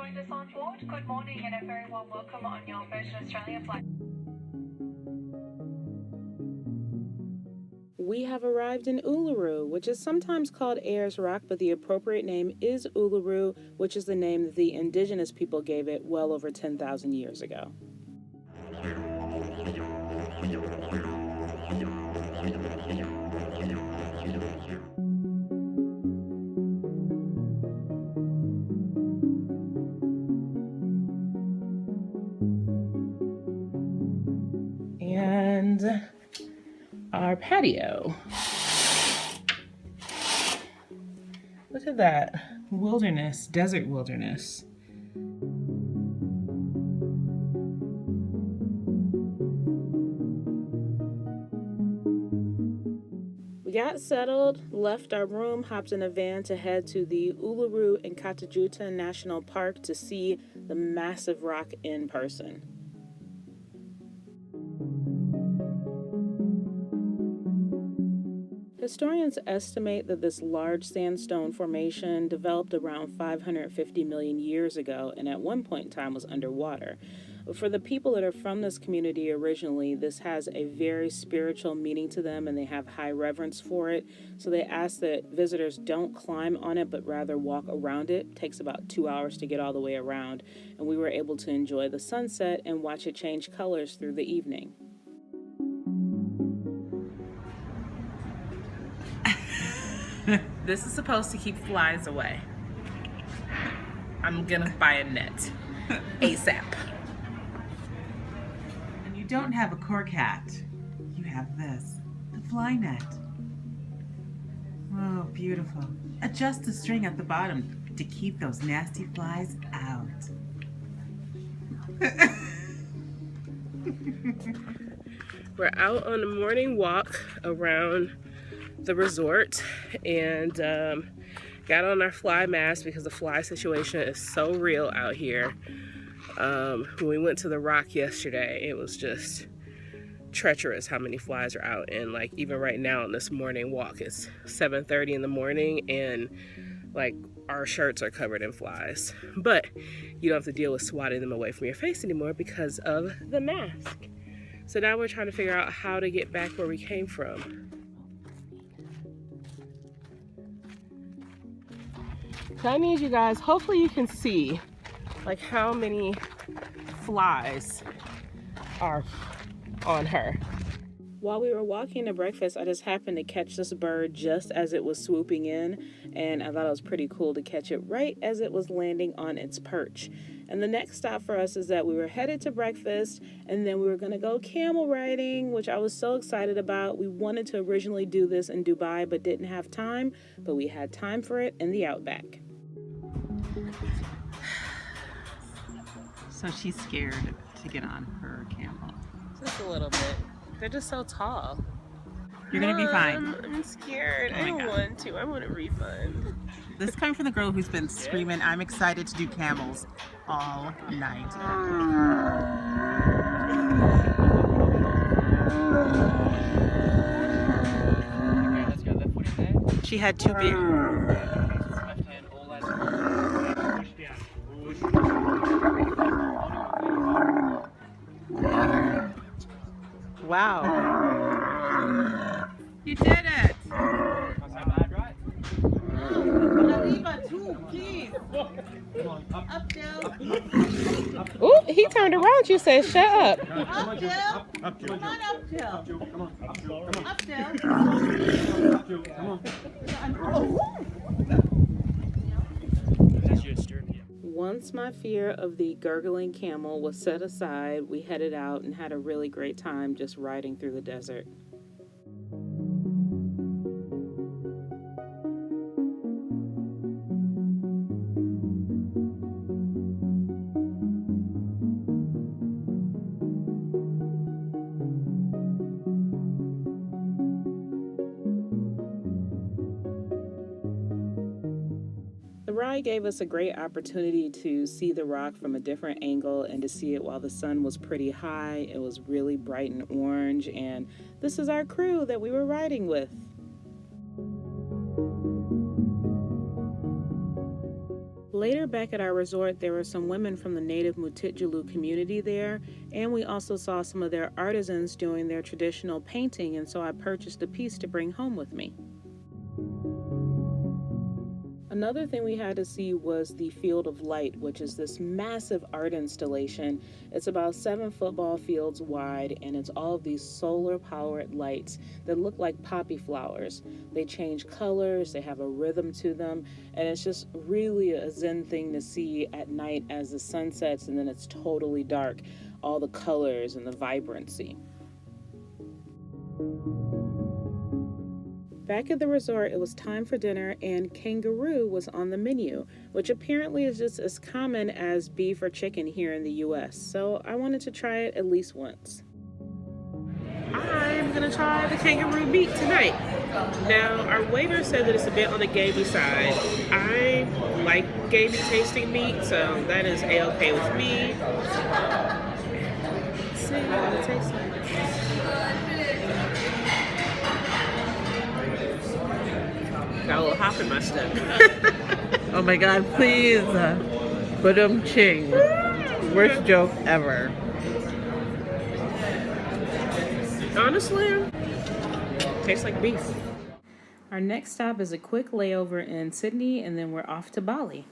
joined us on board. Good morning and a very warm welcome on your Virgin Australia flight. We have arrived in Uluru, which is sometimes called Ayers Rock, but the appropriate name is Uluru, which is the name that the indigenous people gave it well over 10,000 years ago. And our patio. Look at that wilderness, desert wilderness. We got settled, left our room, hopped in a van to head to the Uluru and Kata National Park to see the massive rock in person. Historians estimate that this large sandstone formation developed around 550 million years ago and at one point in time was underwater. But for the people that are from this community originally, this has a very spiritual meaning to them and they have high reverence for it. So they ask that visitors don't climb on it but rather walk around it. It takes about 2 hours to get all the way around. And we were able to enjoy the sunset and watch it change colors through the evening. This is supposed to keep flies away. I'm gonna buy a net ASAP. And you don't have a cork hat. You have this, the fly net. Oh, beautiful. Adjust the string at the bottom to keep those nasty flies out. We're out on a morning walk around the resort and got on our fly mask because the fly situation is so real out here. When we went to the rock yesterday, it was just treacherous how many flies are out. And like even right now on this morning walk, it's 7:30 in the morning and like our shirts are covered in flies. But you don't have to deal with swatting them away from your face anymore because of the mask. So now we're trying to figure out how to get back where we came from. So I need you guys, hopefully you can see like how many flies are on her. While we were walking to breakfast, I just happened to catch this bird just as it was swooping in, and I thought it was pretty cool to catch it right as it was landing on its perch. And the next stop for us is that we were headed to breakfast, and then we were gonna go camel riding, which I was so excited about. We wanted to originally do this in Dubai, but didn't have time, but we had time for it in the outback. So she's scared to get on her camel. Just a little bit. They're just so tall. You're gonna be fine. I'm scared. I don't want to. I want a refund. This coming from the girl who's been screaming, I'm excited to do camels all night. She had two beers. Wow. You did it! Ooh, he turned around. You said, shut up. Up, Jill. Come on up, Jill. Up, Jill. Once my fear of the gurgling camel was set aside, we headed out and had a really great time just riding through the desert. The ride gave us a great opportunity to see the rock from a different angle and to see it while the sun was pretty high. It was really bright and orange, and this is our crew that we were riding with. Later back at our resort, there were some women from the native Mutitjulu community there, and we also saw some of their artisans doing their traditional painting, and so I purchased a piece to bring home with me. Another thing we had to see was the Field of Light, which is this massive art installation. It's about 7 football fields wide, and it's all of these solar-powered lights that look like poppy flowers. They change colors, they have a rhythm to them, and it's just really a zen thing to see at night as the sun sets and then it's totally dark. All the colors and the vibrancy. Back at the resort, it was time for dinner, and kangaroo was on the menu, which apparently is just as common as beef or chicken here in the US, so I wanted to try it at least once. I'm gonna try the kangaroo meat tonight. Now, our waiter said that it's a bit on the gamey side. I like gamey tasting meat, so that is a-okay with me. Let's see what it tastes like. Got a little hop in my stomach. Oh my god, please. Ching. Worst joke ever. Honestly, tastes like beef. Our next stop is a quick layover in Sydney, and then we're off to Bali.